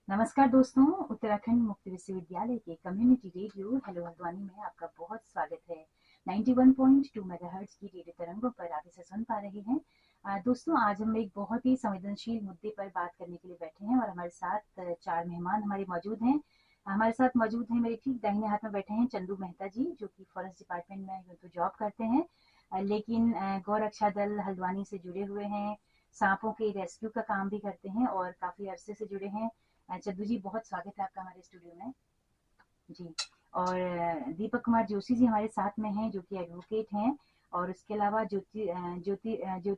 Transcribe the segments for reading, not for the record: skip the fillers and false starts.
नमस्कार दोस्तों, उत्तराखंड मुक्त विश्वविद्यालय के कम्युनिटी रेडियो हेलो हल्द्वानी में आपका बहुत स्वागत है। 91.2 मेगाहर्ट्ज की रेडियो तरंगों पर आप इसे सुन पा रहे हैं। दोस्तों, आज हम एक बहुत ही संवेदनशील मुद्दे पर बात करने के लिए बैठे हैं और हमारे साथ चार मेहमान हमारे मौजूद हैं। हमारे साथ मौजूद हैं, मेरे ठीक दाहिने हाथ में बैठे हैं चंदू मेहता जी, जो कि फॉरेस्ट डिपार्टमेंट में तो जॉब करते हैं, लेकिन गौ रक्षा दल हल्द्वानी से जुड़े हुए हैं। सांपों के रेस्क्यू का काम भी करते हैं और काफी अरसे से जुड़े हैं। चंदू जी, बहुत स्वागत है आपका हमारे स्टूडियो में जी। और दीपक कुमार जोशी जी हमारे साथ में हैं, जो कि एडवोकेट हैं। और उसके अलावा ज्योतिर्मठ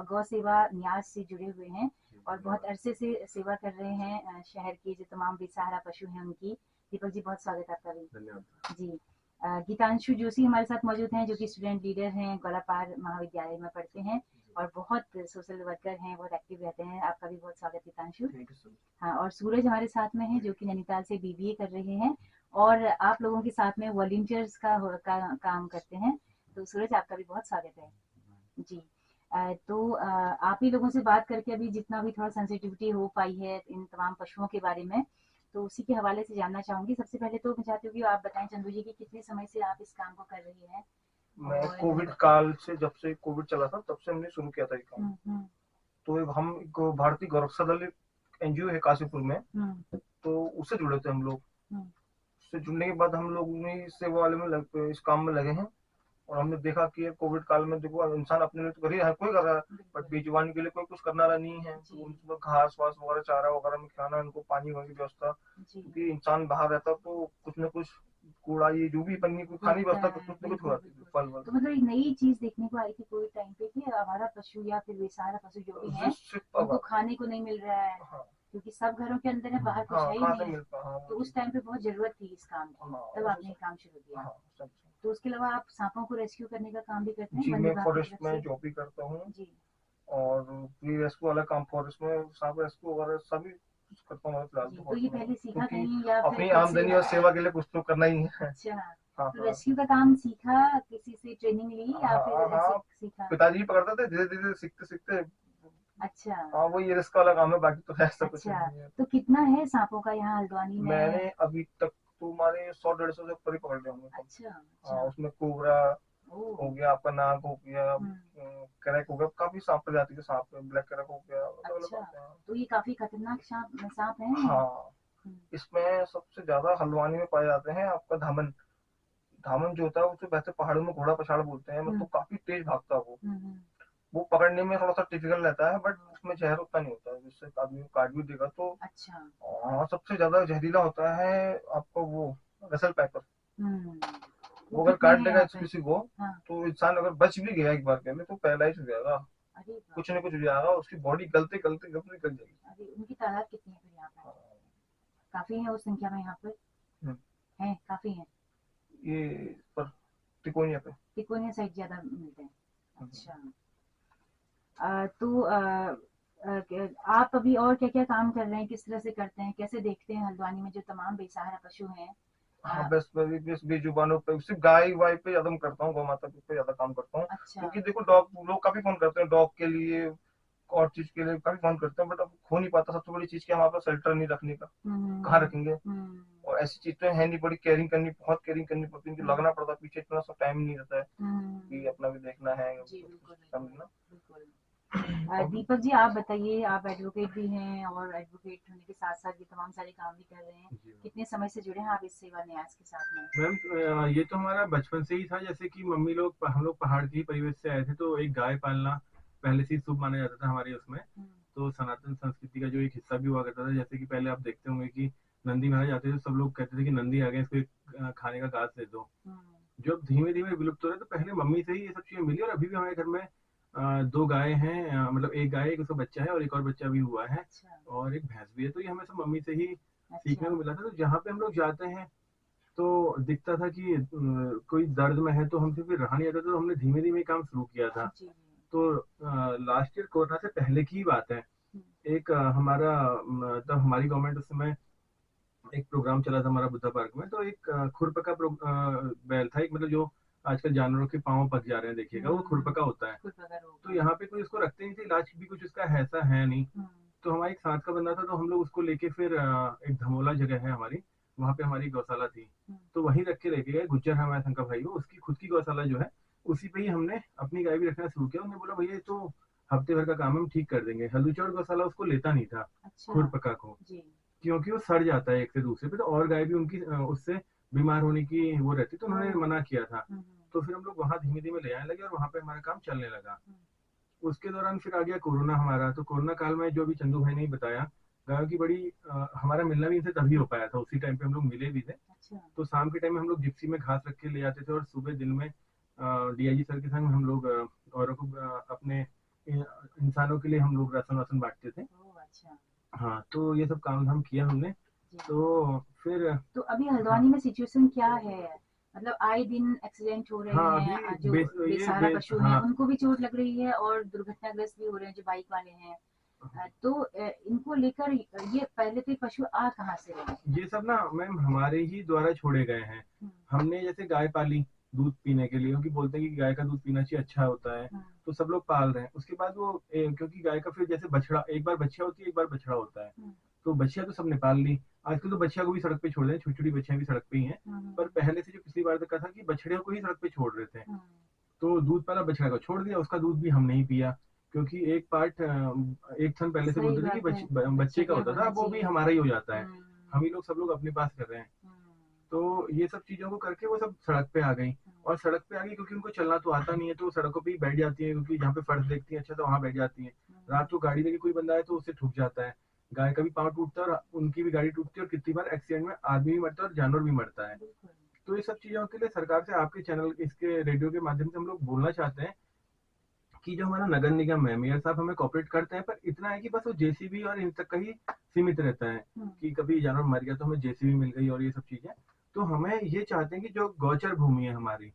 गौ सेवा न्यास से जुड़े हुए हैं और बहुत अरसे से सेवा कर रहे हैं शहर के जो तमाम बेसहारा पशु हैं उनकी। दीपक जी, बहुत स्वागत है आपका भी। धन्यवाद जी। गीतांशु जोशी हमारे साथ मौजूद हैं, जो कि स्टूडेंट लीडर हैं, गोलापार महाविद्यालय में पढ़ते हैं और बहुत सोशल वर्कर हैं, बहुत एक्टिव रहते हैं। आपका भी बहुत स्वागत है गीतांशु। हाँ, और सूरज हमारे साथ में है, जो कि नैनीताल से बीबीए कर रहे हैं और आप लोगों के साथ में वॉलंटियर्स काम करते हैं। तो सूरज, आपका भी बहुत स्वागत है जी। तो आप ही लोगों से बात करके अभी जितना भी थोड़ा सेंसिटिविटी हो पाई है इन तमाम पशुओं के बारे में, तो उसी के हवाले से जानना चाहूंगी। सबसे पहले तो मैं चाहती हूँ कि आप बताएं चंदू जी, कि कितने समय से आप इस काम को कर रही हैं। मैं कोविड काल से, जब से कोविड चला था तब से हमने शुरू किया था ये काम। तो हम भारतीय गौ रक्षा दल एनजीओ है काशीपुर में, तो उससे जुड़े थे हम लोग। उससे जुड़ने के बाद हम लोग इस सेवा वाले में इस काम में लगे हैं और हमने देखा कि कोविड काल में देखो, इंसान अपने लिए तो कर ही है, कोई कर रहा है, बट बेजुबान के लिए कोई कुछ करना रहा नहीं है। तो उनको घास वास वगैरह, चारा वगैरह में खिलाना, उनको पानी वगैरह की व्यवस्था, क्योंकि इंसान बाहर रहता तो कुछ न कुछ कूड़ा, ये जो भी पन्नी को खाने की व्यवस्था कुछ न कुछ हो जाती थी, फल वल। तो मतलब एक नई चीज देखने को आई थी कोविड टाइम पे कि हमारा पशु या फिर बेसहारा पशु जो भी है, उनको खाने को नहीं मिल रहा है। हाँ। क्योंकि सब घरों के अंदर है, बाहर कुछ है ही नहीं है। तो उस टाइम पे बहुत जरूरत थी इस काम की, तब आपने ये काम शुरू किया। तो उसके अलावा आप सांपों को रेस्क्यू करने का काम भी करते हैं? जी, मैं फॉरेस्ट में जॉब भी करता हूँ जी, और प्री रेस्क्यू वाला काम फॉरेस्ट में, सांप रेस्क्यू वगैरह सभी करता हूँ फिलहाल। तो ये पहले सीखा कहीं या अपनी आमदनी और सेवा के लिए कुछ तो करना ही है। अच्छा। तो रेस्क्यू का काम सीखा, किसी से ट्रेनिंग ली या फिर ऐसे सीखा? पिताजी पकड़ते थे, धीरे धीरे सीखते सीखते। अच्छा। हाँ, वो ये रिस्क वाला काम है, बाकी तो ऐसा कुछ नहीं है। तो कितना है सांपों का यहाँ हल्द्वानी में? मैंने अभी तक तुम्हारे 100-150 से ऊपर ही पकड़ लिया होंगे। अच्छा। हाँ, उसमें कोबरा हो गया, आपका नाग हो गया, क्रैक हो गया, काफी सांप प्रजाति के सांप है, ब्लैक क्रैक हो गया। अच्छा, तो ये काफी खतरनाक सांप है। हाँ, इसमें सबसे ज्यादा हल्द्वानी में पाए जाते हैं आपका धामन। धामन जो होता है उसे वैसे पहाड़ों में घोड़ा पछाड़ बोलते हैं, मतलब काफी तेज भागता है वो पकड़ने में थोड़ा सा टिपिकल रहता है, बट उसमें जहर उतना नहीं होता है जिससे आदमी को काट भी देगा तो। अच्छा। हाँ, सबसे ज्यादा जहरीला होता है आपका वो रसल पैकर। वो अगर काट देगा किसी को, तो इंसान अगर बच भी गया एक बार के लिए तो पैरालाइज हो जाएगा, कुछ न कुछ हो जाएगा, उसकी बॉडी गलते गलते गलते निकल जाएगी। उनकी तादाद कितनी है फिर यहाँ पर? काफी है उस संख्या में यहाँ पर? है, काफी है ये पर तिकोनिया पे, तिकोनिया साइड ज्यादा मिलते हैं। अच्छा। तो आप अभी और क्या क्या काम कर रहे हैं, किस तरह से करते हैं, कैसे देखते हैं हल्द्वानी में जो तमाम बेसहारा पशु हैं? हाँ, बस बेजुबानों पे, सिर्फ गाय वाय पे ज्यादा करता हूँ, गौ माता पे ज्यादा काम करता हूँ। अच्छा। क्योंकि देखो, डॉग लोग काफी फोन करते हैं डॉग के लिए और चीज के लिए काफी फोन करते हैं, बट अब हो नहीं पाता। सबसे बड़ी चीज क्या, हमारे पास शेल्टर नहीं रखने का, कहाँ रखेंगे। और ऐसी चीज तो है नहीं, बड़ी केयरिंग करनी, बहुत केयरिंग करनी पड़ती है, लगना पड़ता है पीछे, इतना सा टाइम नहीं रहता है कि अपना भी देखना है, समझना। दीपक जी, आप बताइए, आप एडवोकेट भी हैं और एडवोकेट होने के साथ साथ ये तमाम सारे काम भी कर रहे हैं। कितने समय से जुड़े हैं आप इस सेवा न्यास के साथ में? मैम, ये तो हमारा बचपन से ही था। जैसे कि मम्मी लोग, हम लोग पहाड़ के ही परिवेश से आए थे, तो एक गाय पालना पहले से ही शुभ माना जाता था हमारे उसमें। तो सनातन संस्कृति का जो एक हिस्सा भी हुआ करता था। जैसे कि पहले आप देखते होंगे कि नंदी महाराज आते थे, सब लोग कहते थे कि नंदी आ गए, इसको एक खाने का घास दे दो। जो अब धीमे धीमे विलुप्त हो रहे, तो पहले मम्मी से ही ये सब चीजें मिली। और अभी भी हमारे घर में दो गाय हैं, मतलब एक गाय, एक उसका बच्चा है और एक और बच्चा भी हुआ है। और एक भैंस भी है। तो ये हमें सब मम्मी से ही सीखने को मिला था। तो जहाँ पे हम लोग जाते हैं तो दिखता था कि कोई दर्द में है, तो हमसे फिर रहा नहीं आता, तो हमने धीमे धीमे काम शुरू किया था। तो लास्ट ईयर कोरोना से पहले की बात है, एक हमारा, तब हमारी गवर्नमेंट उस समय एक प्रोग्राम चला था हमारा बुद्धा पार्क में। तो एक खुरपका बैल था, एक मतलब जो आजकल जानवरों के पाँव पक जा रहे हैं, देखिएगा वो खुरपका होता है। तो यहाँ पे कोई इसको रखते नहीं थे, इलाज भी कुछ इसका ऐसा है नहीं। तो हमारा एक साथ का बंदा था, तो हम लोग उसको लेके फिर एक धमोला जगह है हमारी, वहाँ पे हमारी गौशाला थी, तो वहीं रख के लेके गए। गुज्जर है हमारे शंकर भाई, वो उसकी खुद की गौशाला जो है उसी पे ही हमने अपनी गाय भी रखना शुरू किया। उन्होंने बोला भैया तो हफ्ते भर का काम हम ठीक कर देंगे। हल्दूचौड़ गौशाला उसको लेता नहीं था, खुरपका को, क्योंकि वो सड़ जाता है एक से दूसरे पे, तो और गाय भी उनकी उससे बीमार होने की वो रहती, तो उन्होंने मना किया था। तो फिर हम लोग वहाँ धीमे धीमे ले आने लगे और वहाँ पे हमारा काम चलने लगा। उसके दौरान फिर आ गया कोरोना हमारा। तो कोरोना काल में जो भी चंदू भाई ने बताया, गायों की बड़ी हमारा मिलना भी इनसे तभी हो पाया था, उसी टाइम पे हम लोग मिले भी थे। तो शाम के टाइम में हम लोग जिप्सी में घास रख के ले आते थे और सुबह दिन में डीआईजी सर के संग हम लोग औरों को अपने इंसानों के लिए हम लोग राशन वासन बांटते थे। हाँ, तो ये सब काम धाम किया हमने। तो फिर तो अभी हल्द्वानी में सिचुएशन क्या है? मतलब आए दिन एक्सीडेंट हो रहे हैं, जो बेसहारा पशु हैं उनको भी चोट लग रही है और दुर्घटनाग्रस्त भी हो रहे हैं जो बाइक वाले हैं। तो इनको लेकर ये पहले तो पशु आ कहाँ से रहे? ये सब ना मैम हमारे ही द्वारा छोड़े गए हैं। हमने जैसे गाय पाली दूध पीने के लिए, क्योंकि बोलते हैं कि गाय का दूध पीना चाहिए, अच्छा होता है, तो सब लोग पाल रहे हैं। उसके बाद वो क्योंकि गाय का फिर जैसे बछड़ा, एक बार बच्चा होती है, एक बार बछड़ा होता है, तो बच्चियां तो सबने पाल ली। आजकल तो बच्चियां को भी सड़क पे छोड़ रहे हैं, छोटी छोटी बच्चियां भी सड़क पे ही हैं। पर पहले से जो पिछली बार तक था कि बछड़े को ही सड़क पे छोड़ रहे थे, तो दूध वाला बछड़ा को छोड़ दिया, उसका दूध भी हम नहीं पिया, क्योंकि एक पार्ट एक थन पहले से बोलते थे कि बच्चे का होता था, वो भी हमारा ही हो जाता है, हम ही लोग सब लोग अपने पास कर रहे हैं। तो ये सब चीजों को करके वो सब सड़क पे आ गई, और सड़क पे आ गई क्योंकि उनको चलना तो आता नहीं है, तो सड़कों पे ही बैठ जाती है, क्योंकि जहाँ पे फर्श देखती है अच्छा तो वहाँ बैठ जाती है। रात को गाड़ी लेके कोई बंदा है तो उससे ठुक जाता है, गाय का भी पाँव टूटता है और उनकी भी गाड़ी टूटती है, और कितनी बार एक्सीडेंट में आदमी भी मरता है और जानवर भी मरता है। तो ये सब चीजों के लिए सरकार से आपके चैनल, इसके रेडियो के माध्यम से हम लोग बोलना चाहते हैं कि जो हमारा नगर निगम है, मेयर साहब हमें कॉपरेट करते हैं, पर इतना है कि बस वो जेसीबी और इन तक का ही सीमित रहता है, कि कभी जानवर मर गया तो हमें जेसीबी मिल गई और ये सब चीजें। तो हमें ये चाहते हैं कि जो गौचर भूमि है हमारी,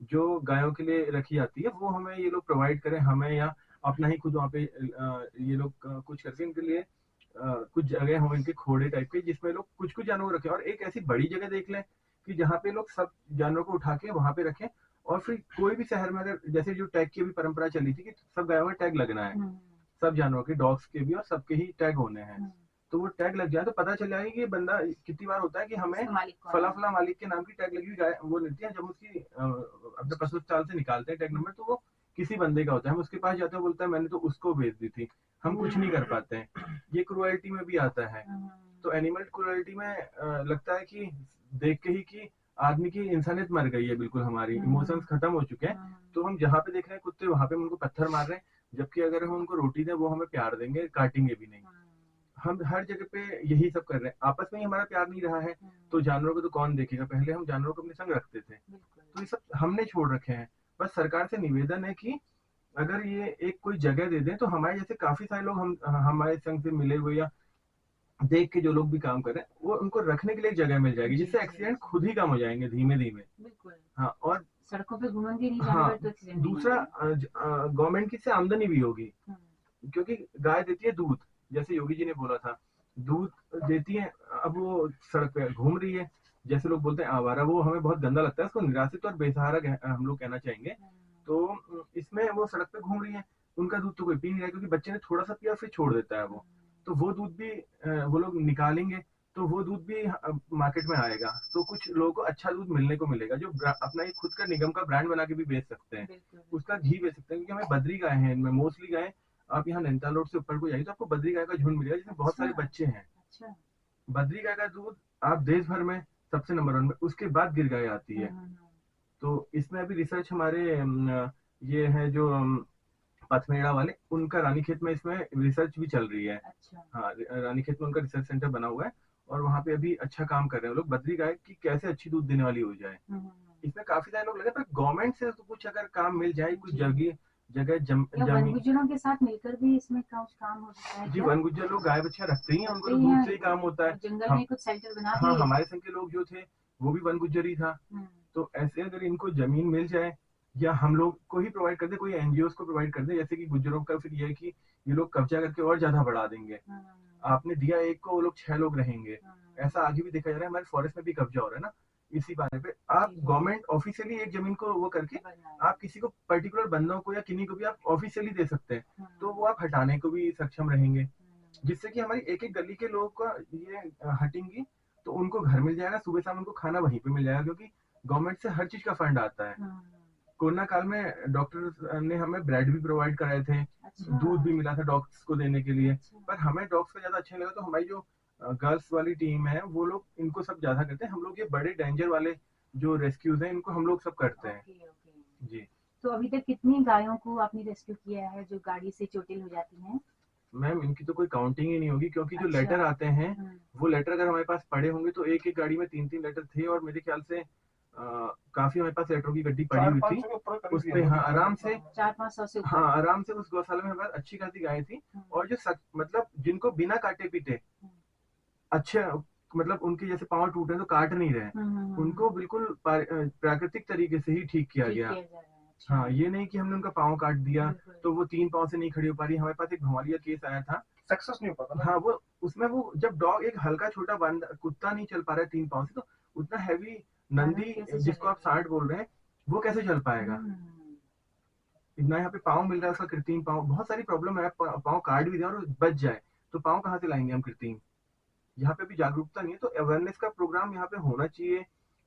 जो गायों के लिए रखी जाती है, वो हमें ये लोग प्रोवाइड करें, हमें या अपना ही खुद वहाँ पे ये लोग कुछ करके इनके लिए कुछ जगह हो, इनके खोड़े टाइप के, जिसमें लोग कुछ कुछ जानवर रखें, और एक ऐसी बड़ी जगह देख लें कि जहाँ पे लोग सब जानवरों को उठा के वहां पे रखें। और फिर कोई भी शहर में अगर जैसे जो टैग की भी परंपरा चली थी कि सब गायों में टैग लगना है, सब जानवरों के, डॉग्स के भी और सबके ही टैग होने हैं, तो वो टैग लग जाए तो पता चल जाएगा कि बंदा, कितनी बार होता है कि हमें फला फला मालिक के नाम की टैग लगी हुई गाय वो लेती है, जब उसकी अपने पशु अस्पताल से निकालते हैं टैग नंबर, तो वो किसी बंदे का होता है, हम उसके पास जाते हैं, बोलता है मैंने तो उसको भेज दी थी, हम कुछ नहीं कर पाते हैं। ये क्रुएल्टी में भी आता है। तो एनिमल क्रुएल्टी में लगता है कि देख के ही कि आदमी की इंसानियत मर गई है, बिल्कुल हमारी इमोशंस खत्म हो चुके हैं। तो हम जहाँ पे देख रहे हैं कुत्ते, वहां पे हम उनको पत्थर मार रहे हैं, जबकि अगर हम उनको रोटी दें वो हमें प्यार देंगे, काटेंगे भी नहीं। हम हर जगह पे यही सब कर रहे हैं, आपस में ही हमारा प्यार नहीं रहा है, तो जानवरों को तो कौन देखेगा। पहले हम जानवरों को अपने संग रखते थे, तो ये सब हमने छोड़ रखे हैं। बस सरकार से निवेदन है कि अगर ये एक कोई जगह दे दें, तो हमारे जैसे काफी सारे लोग हमारे संग से मिले हुए या देख के जो लोग भी काम कर रहे हैं, वो उनको रखने के लिए एक जगह मिल जाएगी, जिससे एक्सीडेंट खुद ही कम हो जाएंगे धीमे धीमे। हाँ, और सड़कों पे घूमेंगे नहीं, हाँ, तो दूसरा गवर्नमेंट की से आमदनी भी होगी, क्योंकि गाय देती है दूध, जैसे योगी जी ने बोला था, दूध देती है। अब वो सड़क पे घूम रही है, जैसे लोग बोलते हैं आवारा, वो हमें बहुत गंदा लगता है, उसको निराश्रित और बेसहारा हम लोग कहना चाहेंगे। तो इसमें वो सड़क पे घूम रही है, उनका दूध तो कोई पी नहीं रहा, क्योंकि बच्चे ने थोड़ा सा पिया फिर छोड़ देता है वो, तो वो दूध भी वो लोग निकालेंगे, तो वो दूध भी मार्केट में आएगा, तो कुछ लोगों को अच्छा दूध मिलने को मिलेगा, जो अपना ही खुद का निगम का ब्रांड बना के भी बेच सकते हैं, उसका घी बेच सकते हैं। क्योंकि हमें बद्री गाय है, इनमें मोस्टली गाय, आप यहाँ नैनीताल रोड से ऊपर को जाइए तो आपको बद्री गाय का झुंड मिलेगा, जिसमें बहुत सारे बच्चे हैं। बद्री गाय का दूध आप देश भर में सबसे नंबर 1 में, उसके बाद गिर गाय आती है। तो इसमें अभी रिसर्च हमारे ये है जो पथमेड़ा वाले, उनका रानीखेत में इसमें रिसर्च भी चल रही है। हाँ, रानीखेत में उनका रिसर्च सेंटर बना हुआ है, और वहाँ पे अभी अच्छा काम कर रहे हैं लोग, बद्री गाय की कैसे अच्छी दूध देने वाली हो जाए। इसमें काफी सारे लोग लगे, पर गवर्नमेंट से तो कुछ अगर काम मिल जाए, कुछ जगह वन गुज्जरों के साथ मिलकर भी इसमें काम हो सकता है। जी, वन गुज्जर लोग गाय बच्चा रखते ही हैं, उनको तो दूध से ही काम होता है। जंगल में कुछ सेंटर बना हाँ, हमारे संग के लोग जो थे वो भी वन गुज्जर ही था। तो ऐसे अगर इनको जमीन मिल जाए, या हम लोग को ही प्रोवाइड कर दे, कोई एनजीओ को प्रोवाइड कर दे, जैसे कि गुज्जरों का फिर ये है कि ये लोग कब्जा करके और ज्यादा बढ़ा देंगे। आपने दिया एक को, वो लोग 6 लोग रहेंगे, ऐसा आगे भी देखा जा रहा है। हमारे फॉरेस्ट में भी कब्जा हो रहा है ना, इसी बारे पे आप गवर्नमेंट ऑफिशियली एक जमीन को वो करके आप किसी को पर्टिकुलर बंदों को या किन्हीं को भी आप ऑफिशियली दे सकते हैं, तो वो आप हटाने को भी सक्षम रहेंगे। जिससे कि हमारी एक एक गली के लोगों का ये हटेंगी तो उनको घर मिल जाएगा, सुबह शाम उनको खाना वहीं पे मिल जाएगा, क्योंकि गवर्नमेंट से हर चीज का फंड आता है। कोरोना काल में डॉक्टर ने हमें ब्रेड भी प्रोवाइड कराए थे, दूध भी मिला था डॉग्स को देने के लिए। पर हमें डॉग्स का ज्यादा अच्छा नहीं लगा, तो हमारी जो गर्ल्स वाली टीम है वो लोग इनको सब ज्यादा करते हैं। हम लोग ये बड़े डेंजर वाले जो रेस्क्यूज हैं इनको हम लोग सब करते हैं। जी। तो अभी तक कितनी गायों को आपने रेस्क्यू किया है जो गाड़ी से चोटिल हो जाती हैं? मैम इनकी तो कोई काउंटिंग ही नहीं होगी, क्योंकि जो लेटर आते हैं वो लेटर अगर हमारे पास पड़े होंगे तो एक एक गाड़ी में 3-3 लेटर थे, और मेरे ख्याल से काफी हमारे पास लेटरों की गड्डी पड़ी हुई थी उस पे। हाँ आराम से 400-500 से हाँ आराम से उस गौशाला में हमारे पास अच्छी खासी गायें थी। और जो मतलब जिनको बिना काटे पीटे अच्छे, मतलब उनके जैसे पाँव टूटे तो काट नहीं रहे, उनको बिल्कुल प्राकृतिक तरीके से ही ठीक किया गया। हाँ ये नहीं कि हमने उनका पाँव काट दिया तो वो 3 पाँव से नहीं खड़ी हो पा रही। हमारे पास एक भौवालिया केस आया था, सक्सेस नहीं हो पाता। हाँ वो उसमें वो जब डॉग एक हल्का छोटा कुत्ता नहीं चल पा रहा है 3 पाँव से, तो उतना हैवी नंदी जिसको आप सांड बोल रहे हैं वो कैसे चल पाएगा। इतना यहाँ पे पाँव मिल रहा है उसका कृत्रिम पाँव। बहुत सारी प्रॉब्लम है, पाँव काट भी दे और बच जाए तो पाँव कहाँ से लाएंगे हम कृत्रिम। यहाँ पे भी जागरूकता नहीं है, तो अवेयरनेस का प्रोग्राम यहाँ पे होना चाहिए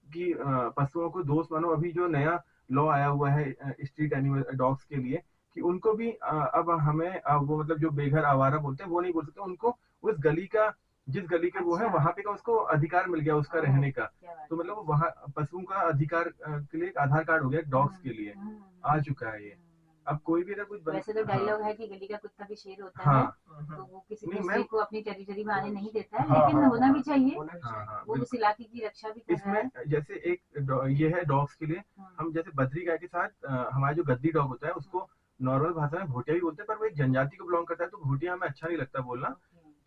कि पशुओं को दोस्त मानो। अभी जो नया लॉ आया हुआ है स्ट्रीट एनिमल डॉग्स के लिए, कि उनको भी अब हमें वो मतलब जो बेघर आवारा बोलते हैं वो नहीं बोल सकते, उनको उस गली का जिस गली के वो है वहां पे का उसको अधिकार मिल गया उसका रहने का। तो मतलब वहाँ पशुओं का अधिकार के लिए एक आधार कार्ड हो गया डॉग्स के लिए, आ चुका है ये। अब कोई भी अगर कुछ वैसे तो डायलॉग है कि गली का कुत्ता भी शेर होता है, तो वो किसी दूसरे को अपनी टेरिटरी में आने नहीं देता है, लेकिन होना भी चाहिए। वो उस इलाके की रक्षा भी कर रहा है। इसमें जैसे एक ये है डॉग्स के लिए, हम जैसे बद्री गाय के साथ हमारा जो गद्दी डॉग होता है उसको नॉर्मल भाषा में भोटिया भी बोलते हैं, पर वो एक जनजाति को बिलोंग करता है तो भोटिया हमें अच्छा नहीं लगता बोलना,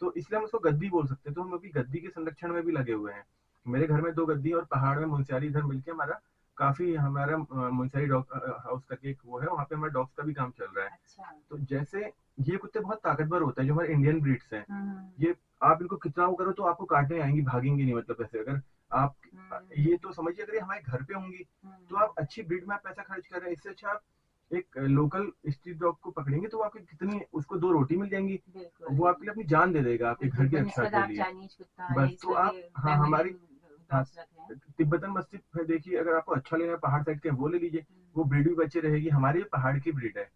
तो इसलिए हम उसको गद्दी बोल सकते हैं। तो हम अभी गद्दी के संरक्षण में भी लगे हुए हैं। मेरे घर में 2 गद्दी और पहाड़ में मुंशियारी इधर मिलके हमारा काफी हमारा मुंशियारी डॉग हाउस करके एक वो है, वहाँ पे हमारे डॉग्स का भी काम चल रहा है। तो जैसे ये कुत्ते बहुत ताकतवर होते हैं जो हमारे इंडियन ब्रीड्स हैं, ये आप इनको कितना वो करो तो आपको काटने आएंगी, भागेंगी नहीं। मतलब ऐसे अगर आप ये तो समझिए अगर ये हमारे घर पे होंगी तो आप अच्छी ब्रीड में आप पैसा खर्च कर रहे हैं, इससे अच्छा आप एक लोकल स्ट्रीट डॉग को पकड़ेंगे तो आपकी कितनी उसको 2 रोटी मिल जाएंगी, वो आपके लिए अपनी जान दे देगा आपके घर की रक्षा के लिए। बस तो आप हाँ हमारी तिब्बतन मस्तिष्क देखिए, अगर आपको अच्छा लेना है पहाड़ साइड के वो ले लीजिए, वो ब्रीड भी बच्चे रहेगी, हमारी पहाड़ की ब्रीड है।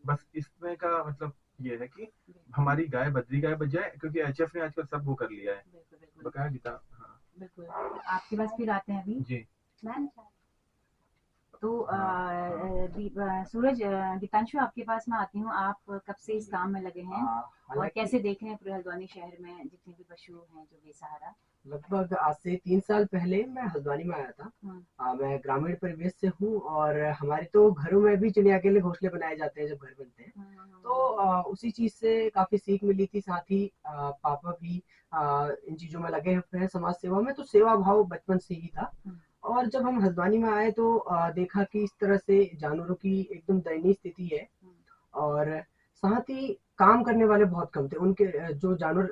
बस इसमें का मतलब ये है कि हमारी गाय बद्री गाय बच जाए, क्योंकि एचएफ ने आजकल सब वो कर लिया है। बकाया गीता। हाँ बिल्कुल। आपके पास फिर आते हैं अभी जी। तो सूरज, गीतांशु आपके पास मैं आती हूँ। आप कब से इस काम में लगे हैं और कैसे देख रहे हैं पूरे हल्द्वानी शहर में जितने भी पशु हैं जो बेसहारा? लगभग आज से 3 साल पहले मैं हल्द्वानी में आया था। मैं ग्रामीण परिवेश से हूँ और हमारे तो घरों में भी चिड़िया के लिए घोंसले बनाए जाते हैं जब घर बनते हैं, तो उसी चीज से काफी सीख मिली थी। साथ ही पापा भी इन चीजों में लगे हुए हैं समाज सेवा में, तो सेवा भाव बचपन से ही था। और जब हम हल्द्वानी में आए तो देखा कि इस तरह से जानवरों की एकदम दयनीय स्थिति है, और साथ ही काम करने वाले बहुत कम थे। उनके जो जानवर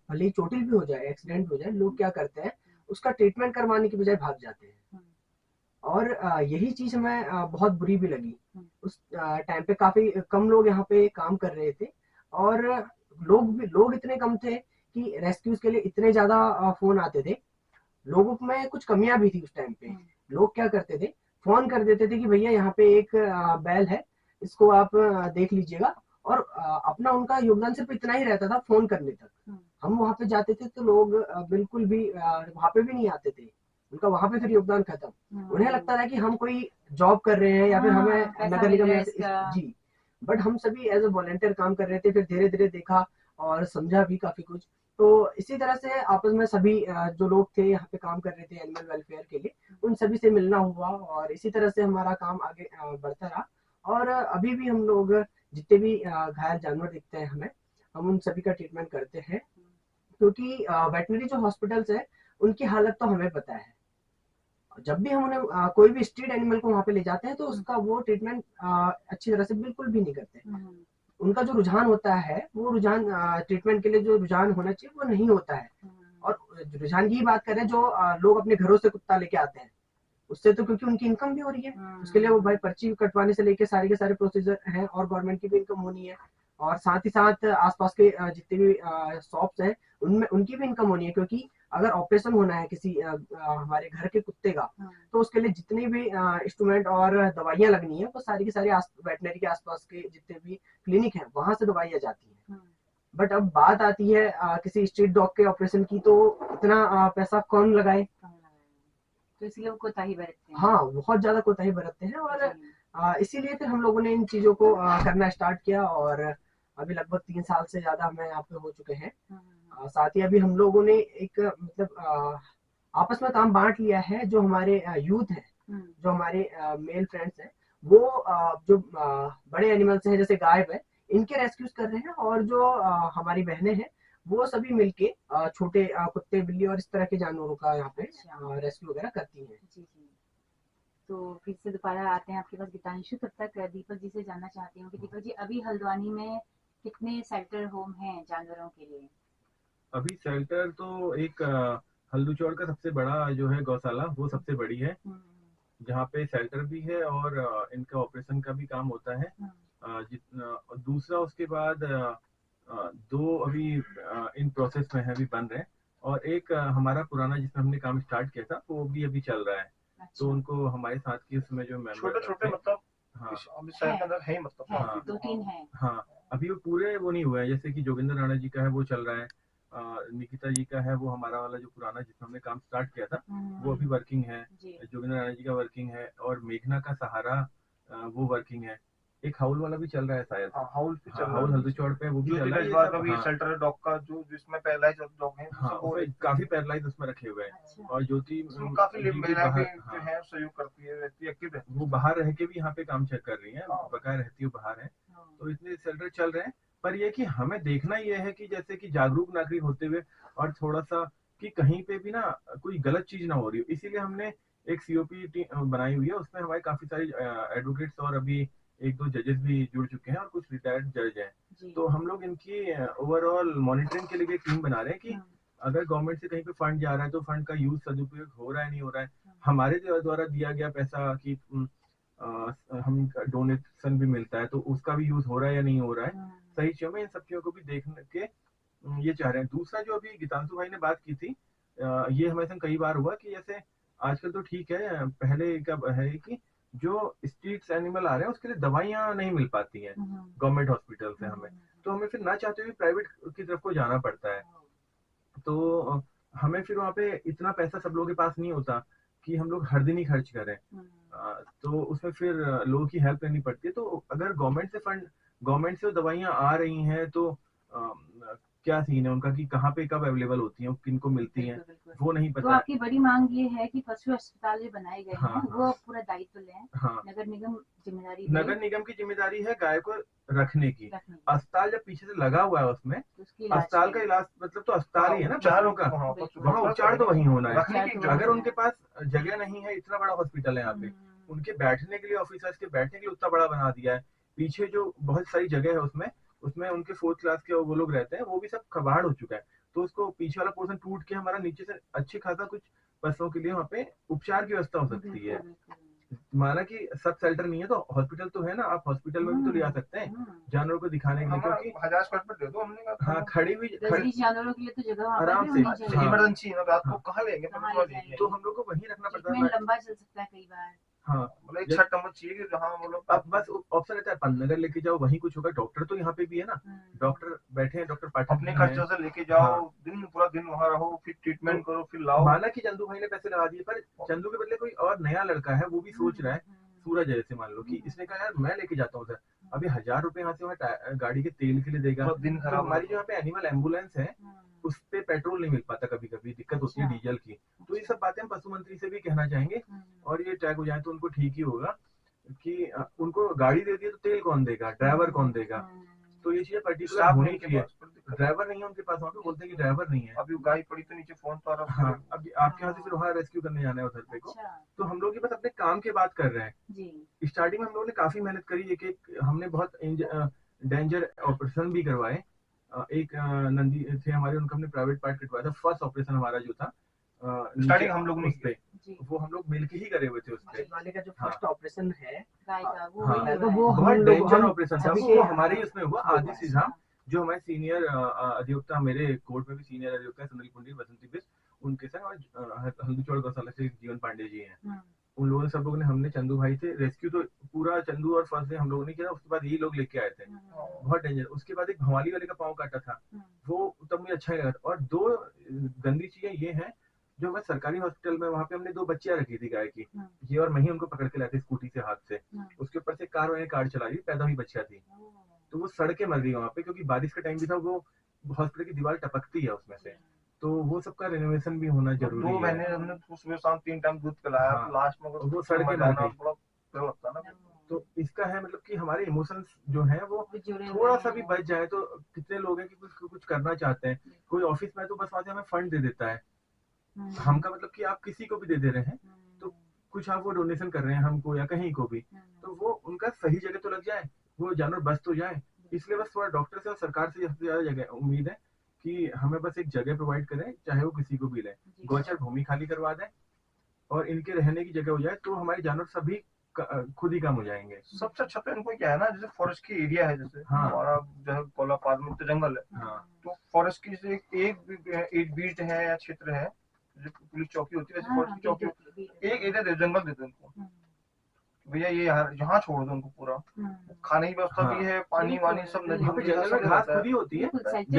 भले ही चोटिल भी हो जाए, एक्सीडेंट हो जाए, लोग क्या करते हैं उसका ट्रीटमेंट करवाने की बजाय भाग जाते हैं। और यही चीज हमें बहुत बुरी भी लगी। उस टाइम पे काफी कम लोग यहाँ पे काम कर रहे थे, और लोग इतने कम थे कि रेस्क्यूज के लिए इतने ज्यादा फोन आते थे। लोगों में कुछ कमियां भी थी उस टाइम पे। लोग क्या करते थे, फोन कर देते थे कि भैया यहाँ पे एक बैल है, इसको आप देख लीजिएगा, और अपना उनका योगदान सिर्फ इतना ही रहता था फोन करने तक। हम वहां पे जाते थे तो लोग बिल्कुल भी वहां पे भी नहीं आते थे, उनका वहां पे फिर योगदान खत्म। उन्हें लगता था कि हम कोई जॉब कर रहे हैं या फिर हमें नगर निगम में जी, बट हम सभी एज ए वॉलंटियर काम कर रहे थे। फिर धीरे धीरे देखा और समझा भी काफी कुछ। तो इसी तरह से आपस में सभी जो लोग थे यहाँ पे काम कर रहे थे एनिमल वेलफेयर के लिए, उन सभी से मिलना हुआ, और इसी तरह से हमारा काम आगे बढ़ता रहा। और अभी भी हम लोग जितने भी घायल जानवर दिखते हैं हमें, हम उन सभी का ट्रीटमेंट करते हैं, क्योंकि वेटनरी जो हॉस्पिटल्स है उनकी हालत तो हमें पता है। जब भी हम उन्हें कोई भी स्ट्रीट एनिमल को वहां पे ले जाते हैं तो उसका वो ट्रीटमेंट अच्छी तरह से बिल्कुल भी नहीं करते। उनका जो रुझान होता है, वो रुझान ट्रीटमेंट के लिए जो रुझान होना चाहिए वो नहीं होता है। और रुझान की बात करें, जो लोग अपने घरों से कुत्ता लेके आते हैं, उससे तो क्योंकि उनकी इनकम भी हो रही है, उसके लिए वो भाई पर्ची कटवाने से लेके सारे के सारे प्रोसीजर हैं, और गवर्नमेंट की भी इनकम होनी है। और साथ ही साथ आसपास के जितने भी शॉप्स हैं उनमें उनकी भी इनकम होनी है, क्योंकि अगर ऑपरेशन होना है किसी हमारे घर के कुत्ते का, तो उसके लिए जितने भी इंस्ट्रूमेंट और दवाइयाँ लगनी है वो सारी की सारी वेटनरी के आसपास के जितने भी क्लिनिक है वहां से दवाइयाँ जाती हैं। बट अब बात आती है किसी स्ट्रीट डॉग के ऑपरेशन की, तो इतना पैसा कौन लगाए, तो इसलिए वो कोताही बरतते हैं। हाँ, बहुत ज्यादा कोताही बरतते हैं, और इसीलिए फिर हम लोगों ने इन चीजों को करना स्टार्ट किया, और अभी लगभग 3 साल से ज्यादा हमें यहाँ पे हो चुके हैं। साथ ही अभी हम लोगों ने एक मतलब आपस में काम बांट लिया है। जो हमारे यूथ है, जो हमारे मेल फ्रेंड्स हैं, वो जो बड़े एनिमल्स हैं जैसे गाय है, इनके रेस्क्यूज कर रहे हैं, और जो हमारी बहनें हैं वो सभी मिलके छोटे कुत्ते, बिल्ली और इस तरह के जानवरों का यहाँ पे रेस्क्यू वगैरह करती हैं। जी जी। तो फिर से दोबारा आते हैं आपके पास गीतांशु। तब तक दीपक जी से जानना चाहती हूँ कि दीपक जी, अभी हल्द्वानी में कितने शेल्टर होम हैं जानवरों के लिए? अभी शेल्टर तो एक हल्दूचौड़ का सबसे बड़ा जो है गौशाला, वो सबसे बड़ी है, जहाँ पे शेल्टर भी है और इनका ऑपरेशन का भी काम होता है। दूसरा उसके बाद 2 अभी इन प्रोसेस में है, अभी बन रहे हैं, और एक हमारा पुराना जिसमें हमने काम स्टार्ट किया था वो भी अभी चल रहा है। तो उनको हमारे साथ की उसमें जो मेंबर छोटे मतलब हाँ अभी शहर के अंदर है मतलब हाँ, 2-3 है। हाँ, अभी वो पूरे वो नहीं हुआ है, जैसे कि जोगिंदर राणा जी का है वो चल रहा है, निकिता जी का है, वो हमारा वाला जो पुराना जिसमें हमने काम स्टार्ट किया था वो अभी वर्किंग है, जोगिंदर राणा जी का वर्किंग है, और मेघना का सहारा वो वर्किंग है। एक हाउल वाला भी चल रहा है शायद, हाउल पे चल रहा है, हाउल हल्दूचौड़ पे वो भी चल रहा है। ये सब शेल्टर डॉग का जो जिसमें पैरालाइज डॉग है, हाँ, काफी पैरालाइज उसमें रखे हुए हैं, और ज्योति काफी महिलाएं जो है सहयोग करती है, रहती एक्टिव है, वो बाहर रह के भी यहाँ पे काम चेक कर रही है, बकाया रहती है बाहर है। तो इतने शेल्टर चल रहे हैं, पर ये कि हमें देखना ये है कि जैसे कि जागरूक नागरिक होते हुए, और थोड़ा सा कि कहीं पे भी ना कोई गलत चीज ना हो रही हो, इसीलिए हमने एक सीओपी बनाई हुई है। उसमें हमारे काफी सारी एडवोकेट्स और अभी 1-2 जजेस भी जुड़ चुके हैं, और कुछ रिटायर्ड जज हैं। तो हम लोग इनकी ओवरऑल मॉनिटरिंग के लिए एक टीम बना रहे हैं कि अगर गवर्नमेंट से कहीं पे फंड जा रहा है तो फंड का यूज सदुपयोग हो रहा है नहीं हो रहा है, हमारे द्वारा दिया गया पैसा की हम डोनेशन भी मिलता है तो उसका भी यूज हो रहा है या नहीं हो रहा है सही चीजों में, इन सब चीजों को भी देखने के ये चाह रहे हैं। दूसरा जो अभी गीतांशु भाई ने बात की थी, ये हमारे संग कई बार हुआ कि जैसे आजकल तो ठीक है, पहले का है कि जो स्ट्रीट एनिमल आ रहे हैं उसके लिए दवाइयाँ नहीं मिल पाती हैं गवर्नमेंट हॉस्पिटल से हमें, तो हमें फिर ना चाहते हुए प्राइवेट की तरफ को जाना पड़ता है। तो हमें फिर वहाँ पे इतना पैसा सब लोगों के पास नहीं होता कि हम लोग हर दिन ही खर्च करें, तो उसमें फिर लोगों की हेल्प लेनी पड़ती है। तो अगर गवर्नमेंट से दवाइयाँ आ रही हैं तो क्या सीन है उनका कि कहाँ पे कब अवेलेबल होती हैं, किनको मिलती हैं, वो नहीं पता। तो आपकी बड़ी मांग ये है कि पशु अस्पताल जो बनाए गए हैं वो पूरा दायित्व लें। नगर निगम की जिम्मेदारी है गाय को रखने की। अस्पताल जब पीछे से लगा हुआ है उसमें, अस्पताल का इलाज मतलब तो अस्पताल ही है ना पशुओं का, वहाँ उपचार तो वही होना है। अगर उनके पास जगह नहीं है, इतना बड़ा हॉस्पिटल है यहाँ पे, उनके बैठने के लिए, ऑफिसर्स के बैठने के लिए उतना बड़ा बना दिया है, पीछे जो बहुत सारी जगह है उसमें उनके 4th क्लास के वो लोग रहते हैं, वो भी सब कबाड़ हो चुका है। तो उसको पीछे वाला पोर्शन टूट के हमारा नीचे से अच्छी खासा कुछ पशुओं के लिए वहाँ पे उपचार की व्यवस्था हो सकती है। माना कि सब शेल्टर नहीं है तो हॉस्पिटल तो है ना, आप हॉस्पिटल में भी तो ले आ सकते हैं जानवरों को दिखाने के लिए, क्योंकि 1000 स्क्वायर फीट दे दो हमने कहा। हाँ, खड़ी हुई जानवरों के लिए तो जगह आराम से, इमरजेंसी है ना, रात को कहाँ लेंगे, तो हम लोग को वहीं रखना पड़ता है, लंबा चल सकता है कई बार। हाँ, मतलब एक छत नंबर चाहिए कि जहाँ वो लोग, अब बस ऑप्शन रहता है पंतनगर लेके जाओ वहीं कुछ होगा, डॉक्टर तो यहाँ पे भी है ना, डॉक्टर बैठे हैं, डॉक्टर पाठक अपने खर्चों से लेके जाओ, पूरा दिन वहाँ रहो, फिर ट्रीटमेंट करो, फिर लाओ। माना कि चंदू भाई ने पैसे लगा दिए, पर चंदू के बदले कोई और नया लड़का है वो भी सोच रहा है, सूरज जैसे मान लो कि इसने कहा यार मैं लेके जाता हूँ सर, अभी 1000 रुपए यहाँ से वहाँ गाड़ी के तेल के लिए देगा, तो हमारी जो यहाँ पे एनिमल एम्बुलेंस है उस पे पेट्रोल नहीं मिल पाता, कभी कभी दिक्कत होती है डीजल की। तो ये सब बातें हम पशु मंत्री से भी कहना चाहेंगे, और ये टैग हो जाए तो उनको ठीक ही होगा कि उनको गाड़ी दे दी तो तेल कौन देगा, ड्राइवर कौन देगा, तो ये चीजें पर्टिकुलर होनी चाहिए। ड्राइवर नहीं है उनके पास, वहाँ पे बोलते हैं कि ड्राइवर नहीं है, अभी गाड़ी पड़ी तो नीचे फोन तो आ रहा है। हाँ, अभी आपके यहाँ से फिर वहाँ रेस्क्यू करने जाना है उधर पे को, तो हम लोग बस अपने काम की बात कर रहे हैं। स्टार्टिंग में हम लोगों ने काफी मेहनत करी, एक हमने बहुत डेंजर ऑपरेशन भी करवाए। एक नंदी थे हमारे, उनका हमने प्राइवेट पार्ट कटवाया था, फर्स्ट ऑपरेशन हमारा जो था स्टार्टिंग हम लोग ने वो हम लोग मिलके ही करे हुए थे उससे। वाले का जो फर्स्ट ऑपरेशन है गाय का, वो बहुत डेंजर ऑपरेशन था वो, हमारे ही उसमें हुआ। आदि सीधा जो हमारे सीनियर अधिवक्ता, मेरे कोर्ट में भी सीनियर अधिवक्ता सुनील पुंडी, बसंती बिस्ट, उनके साथ, और हल्दीचोड़ गौशाला से जीवन पांडे जी हैं, उन लोगों ने, सब लोगों ने, हमने चंदू भाई थे रेस्क्यू तो पूरा चंदू और फर्स्ट डे हम लोगों ने किया। उसके बाद ये लोग लेके आए थे, बहुत डेंजर। उसके बाद एक भवाली वाले का पाँव काटा था, वो तब मुझे अच्छा ही लगा था। और दो गंदी चीजें ये हैं, जो मैं सरकारी हॉस्पिटल में, वहाँ पे हमने 2 बच्चियां रखी थी गाय की, ये और मैं ही उनको पकड़ के लाए थे स्कूटी से, हाथ से। उसके ऊपर से कार वाले कार चला दी, पैदा हुई बच्चियां थी, तो वो सड़ के मर गई वहाँ पे, क्योंकि बारिश का टाइम भी था, वो हॉस्पिटल की दीवार टपकती है उसमें से, तो वो सबका रेनोवेशन भी होना जरूरी है। 2 महीने हमने सुबह शाम 3 टाइम दूध पिलाया, लास्ट में वो सड़ के मर गई। बड़ा लगता है ना। तो इसका है मतलब कि हमारे इमोशंस जो हैं वो थोड़ा सा भी बच जाए तो, कितने लोग हैं कि कुछ करना चाहते हैं, कोई ऑफिस में तो बस वहां से हमें फंड दे देता है, हमका मतलब कि आप किसी को भी दे दे रहे हैं, तो कुछ आप वो डोनेशन कर रहे हैं हमको या कहीं को भी, तो वो उनका सही जगह तो लग जाए, वो जानवर बच तो जाए। इसलिए बस थोड़ा डॉक्टर से और सरकार से सबसे ज्यादा जगह उम्मीद है कि हमें बस एक जगह प्रोवाइड करें, चाहे वो किसी को भी लें, गौचर भूमि खाली करवा दें और इनके रहने की जगह हो जाए, तो हमारे जानवर सभी खुद ही कम हो जाएंगे। सबसे अच्छा तो इनको क्या है ना, जैसे फॉरेस्ट की एरिया है, जैसे हमारा जो है कोला पार्क तो जंगल है, तो फॉरेस्ट की से एक बीट है या क्षेत्र है, जो पुलिस चौकी होती है, फॉरेस्ट की चौकी, एक एरिया दे, जंगल दे दो उनको, भैया ये यहाँ छोड़ दो उनको पूरा, खाने की व्यवस्था भी है, पानी वानी सब नदी पे, जंगल में घास खुद ही होती है,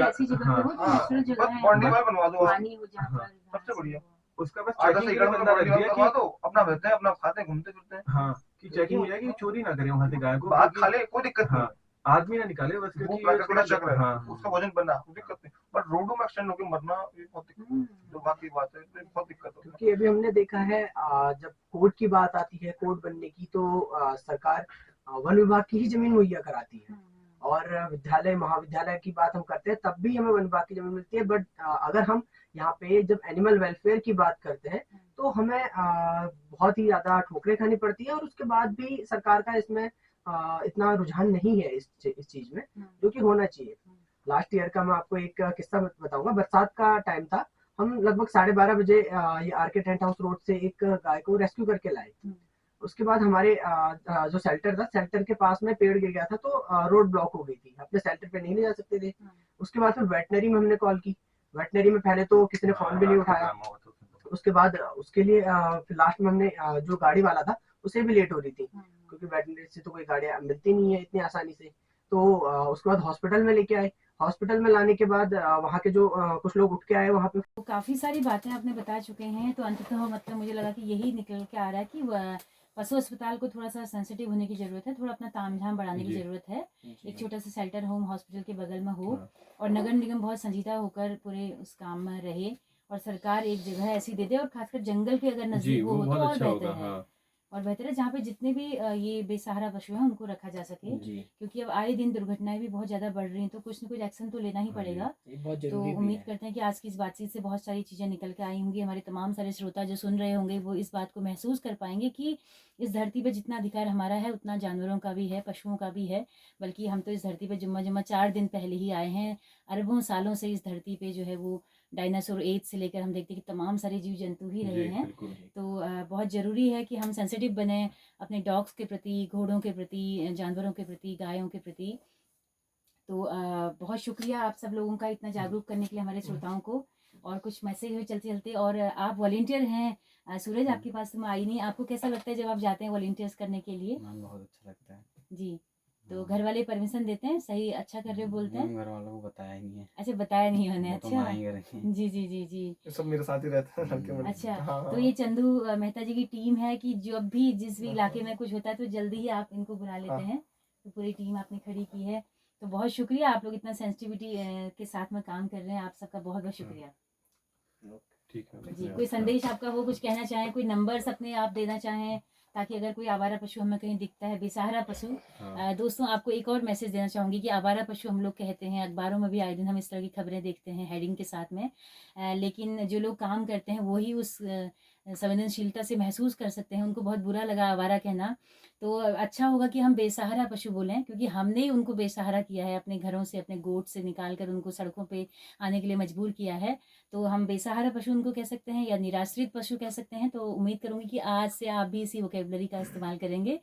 ऐसी जगह बस बाउंड्री वाल बनवा दो, सबसे बढ़िया। उसका बस आधा चेकिंग से के लिए बंदा रख दिया कि दो, अपना रहते हैं, अपना खाते हैं, घूमते फिरते हैं, हाँ, कि चेकिंग हो जाएगी, चोरी ना करें वहां से गाय को, बात खा ले, कोई दिक्कत नहीं, आदमी ना निकाले बस, क्योंकि चक्र है, उसका वजन बनना कोई दिक्कत नहीं, बट रोडों में एक्सीडेंट होकर मरना ये बहुत दिक्कत, जो बाकी बात है बहुत दिक्कत है। क्योंकि अभी हमने देखा है जब कोर्ट की बात आती है, कोर्ट बनने की, तो सरकार वन विभाग की ही जमीन मुहैया कराती है, और विद्यालय महाविद्यालय की बात हम करते हैं तब भी हमें वन विभाग की जमीन मिलती है। बट अगर हम यहाँ पे जब एनिमल वेलफेयर की बात करते हैं तो हमें बहुत ही ज्यादा ठोकरें खानी पड़ती है, और उसके बाद भी सरकार का इसमें इतना रुझान नहीं है इस चीज में, जो कि होना चाहिए। लास्ट ईयर का मैं आपको एक किस्सा बताऊंगा। बरसात का टाइम था, हम लगभग 12:30 बजे ये आरके टेंट हाउस रोड से एक गाय को रेस्क्यू करके लाए। उसके बाद हमारे जो शेल्टर था, शेल्टर के पास में पेड़ गिर गया था, तो रोड ब्लॉक हो गई थी, अपने शेल्टर पे नहीं ले जा सकते थे। उसके बाद फिर वेटनरी में हमने कॉल की, वेटनरी में पहले तो किसी ने फोन भी नहीं उठाया, उसके बाद उसके लिए फिर लास्ट में हमने जो गाड़ी वाला था उसे भी लेट हो रही थी, क्योंकि वेटनरी से तो कोई गाड़ियां मिलती नहीं है इतनी आसानी से। तो उसके बाद हॉस्पिटल में लेके आए, हॉस्पिटल में लाने के बाद वहाँ के जो कुछ लोग उठ के आए वहाँ पे। तो काफ़ी सारी बातें आपने बता चुके हैं, तो अंततः मतलब मुझे लगा कि यही निकल के आ रहा है कि पशु अस्पताल को थोड़ा सा सेंसिटिव होने की ज़रूरत है, थोड़ा अपना तामझाम बढ़ाने की ज़रूरत है, एक छोटा सा शेल्टर होम हॉस्पिटल के बगल में हो, और नगर निगम बहुत संजीदा होकर पूरे उस काम में रहे, और सरकार एक जगह ऐसी दे दे, और खासकर जंगल के अगर नज़दीक हो तो और बेहतर है, और बेहतर है जहाँ पे जितने भी ये बेसहारा पशु हैं उनको रखा जा सके, क्योंकि अब आए दिन दुर्घटनाएं भी बहुत ज़्यादा बढ़ रही हैं, तो कुछ न कुछ एक्शन तो लेना ही पड़ेगा। तो उम्मीद करते हैं कि आज की इस बातचीत से बहुत सारी चीज़ें निकल के आई होंगी, हमारे तमाम सारे श्रोता जो सुन रहे होंगे वो इस बात को महसूस कर पाएंगे कि इस धरती पे जितना अधिकार हमारा है उतना जानवरों का भी है, पशुओं का भी है, बल्कि हम तो इस धरती पे जुम्मा 4 दिन पहले ही आए हैं। अरबों सालों से इस धरती पे जो है वो डायनासोर एज से लेकर हम देखते हैं कि तमाम सारे जीव जंतु ही रहे हैं। तो बहुत ज़रूरी है कि हम सेंसिटिव बने अपने डॉग्स के प्रति, घोड़ों के प्रति, जानवरों के प्रति, गायों के प्रति। तो बहुत शुक्रिया आप सब लोगों का इतना जागरूक करने के लिए हमारे श्रोताओं को। और कुछ मैसेज हुए चलते चलते, और आप वॉलंटियर हैं सूरज, आपके पास तो मैं आई नहीं, आपको कैसा लगता है जब आप जाते हैं वॉलंटियर्स करने के लिए? बहुत अच्छा लगता है जी। तो घर वाले परमिशन देते हैं? सही, अच्छा कर रहे हो बोलते हैं? घर वालों को बताया नहीं है। अच्छा, बताया नहीं उन्हें। अच्छा, जी जी जी जी सब मेरे साथ ही रहते हैं लड़के में। अच्छा, तो ये चंदू मेहता जी की टीम है कि जब भी जिस भी इलाके में कुछ होता है तो जल्दी ही आप इनको बुला लेते हैं, तो पूरी टीम आपने खड़ी की है। तो बहुत शुक्रिया, आप लोग इतना सेंसिटिविटी के साथ में काम कर रहे हैं, आप सबका बहुत बहुत शुक्रिया। ठीक है जी, कोई संदेश आपका हो, कुछ कहना चाहें, कोई नंबर्स अपने आप देना चाहें, ताकि अगर कोई आवारा पशु हमें कहीं दिखता है, बेसहारा पशु। दोस्तों, आपको एक और मैसेज देना चाहूँगी कि आवारा पशु हम लोग कहते हैं, अखबारों में भी आए दिन हम इस तरह की खबरें देखते हैं हेडिंग के साथ में, लेकिन जो लोग काम करते हैं वही उस संवेदनशीलता से महसूस कर सकते हैं। उनको बहुत बुरा लगा आवारा कहना, तो अच्छा होगा कि हम बेसहारा पशु बोलें, क्योंकि हमने ही उनको बेसहारा किया है, अपने घरों से, अपने गोठ से निकाल कर उनको सड़कों पे आने के लिए मजबूर किया है। तो हम बेसहारा पशु उनको कह सकते हैं या निराश्रित पशु कह सकते हैं। तो उम्मीद करूंगी कि आज से आप भी इसी वोकेबलरी का इस्तेमाल करेंगे।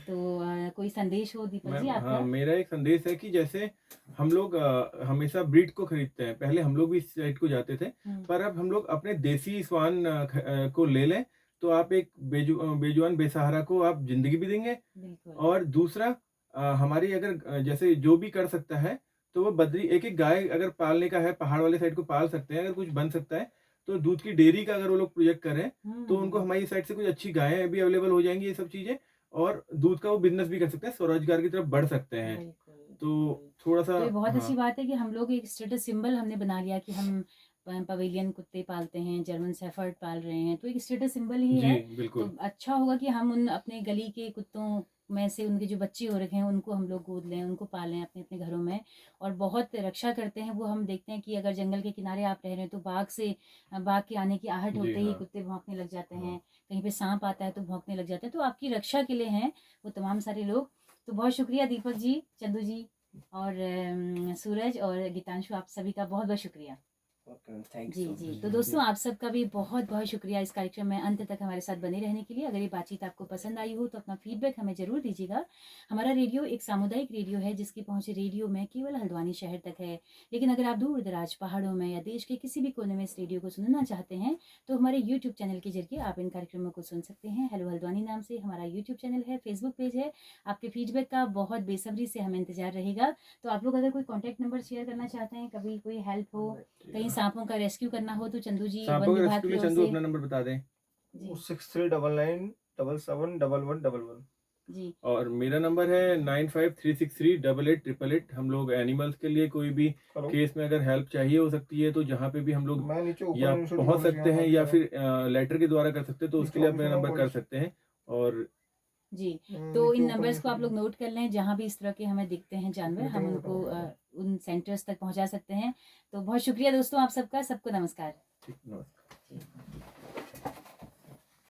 तो कोई संदेश हो दीपक जी आपका? हाँ, मेरा एक संदेश है कि जैसे हम लोग हमेशा ब्रीड को खरीदते हैं, पहले हम लोग भी इस साइड को जाते थे, पर अब हम लोग अपने देसी स्वान को ले लें तो आप एक बेजुबान बेसहारा को आप जिंदगी भी देंगे। और दूसरा हमारी अगर जैसे जो भी कर सकता है तो वो बद्री एक एक गाय अगर पालने का है, पहाड़ वाले साइड को पाल सकते हैं, अगर कुछ बन सकता है तो दूध की डेयरी का अगर वो लोग प्रोजेक्ट करें तो उनको हमारी साइड से कुछ अच्छी गायें भी अवेलेबल हो जाएंगी, ये सब चीजें, और दूध का वो बिजनेस भी कर सकते हैं, स्वरोजगार की तरफ बढ़ सकते हैं। तो थोड़ा सा तो ये बहुत अच्छी बात है कि हम लोग एक स्टेटस सिंबल हमने बना लिया कि हम पवेलियन कुत्ते पालते हैं, जर्मन शेफर्ड पाल रहे हैं, तो एक स्टेटस सिंबल ही है। बिल्कुल। तो अच्छा होगा कि हम उन अपने गली के कुत्तों में से उनके जो बच्चे हो रखे हैं उनको हम लोग गोद लें, उनको पालें अपने अपने घरों में, और बहुत रक्षा करते हैं वो। हम देखते हैं कि अगर जंगल के किनारे आप रह रहे हैं तो बाघ के आने की आहट होते ही कुत्ते भौंकने लग जाते हैं, कहीं पे सांप आता है तो भौंकने लग जाते हैं। तो आपकी रक्षा के लिए हैं वो तमाम सारे लोग। तो बहुत शुक्रिया दीपक जी, चंदू जी और सूरज और गीतांशु, आप सभी का बहुत बहुत शुक्रिया। जी जी। तो दोस्तों आप सबका भी बहुत बहुत शुक्रिया इस कार्यक्रम में अंत तक हमारे साथ बने रहने के लिए। अगर ये बातचीत आपको पसंद आई हो तो अपना फीडबैक हमें जरूर दीजिएगा। हमारा रेडियो एक सामुदायिक रेडियो है जिसकी पहुंच रेडियो में केवल हल्द्वानी शहर तक है, लेकिन अगर आप दूर दराज पहाड़ों में या देश के किसी भी कोने में इस रेडियो को सुनना चाहते हैं तो हमारे यूट्यूब चैनल के जरिए आप इन कार्यक्रमों को सुन सकते हैं। हेलो हल्द्वानी नाम से हमारा यूट्यूब चैनल है, फेसबुक पेज है। आपके फीडबैक का बहुत बेसब्री से हमें इंतजार रहेगा। तो आप लोग अगर कोई कॉन्टैक्ट नंबर शेयर करना चाहते हैं, कभी कोई हेल्प हो, कहीं सांपों का रेस्क्यू करना हो, तो चंदू जी वन विभाग की ओर चंदू से अपना नंबर बता दें। 6399771111 जी। और मेरा नंबर है 9536388888। हम लोग एनिमल्स के लिए कोई भी केस में अगर हेल्प चाहिए हो सकती है तो जहाँ पे भी हम लोग या पहुंच सकते हैं या फिर लेटर के द्वारा कर सकते हैं, तो उसके लिए आप मेरा नंबर कर सकते हैं। और जी, तो इन नंबर्स को आप लोग नोट कर लें। जहाँ भी इस तरह के हमें दिखते हैं जानवर, हम उनको उन सेंटर्स तक पहुंचा सकते हैं। तो बहुत शुक्रिया दोस्तों आप सबका, सबको नमस्कार। ठीक, नमस्कार।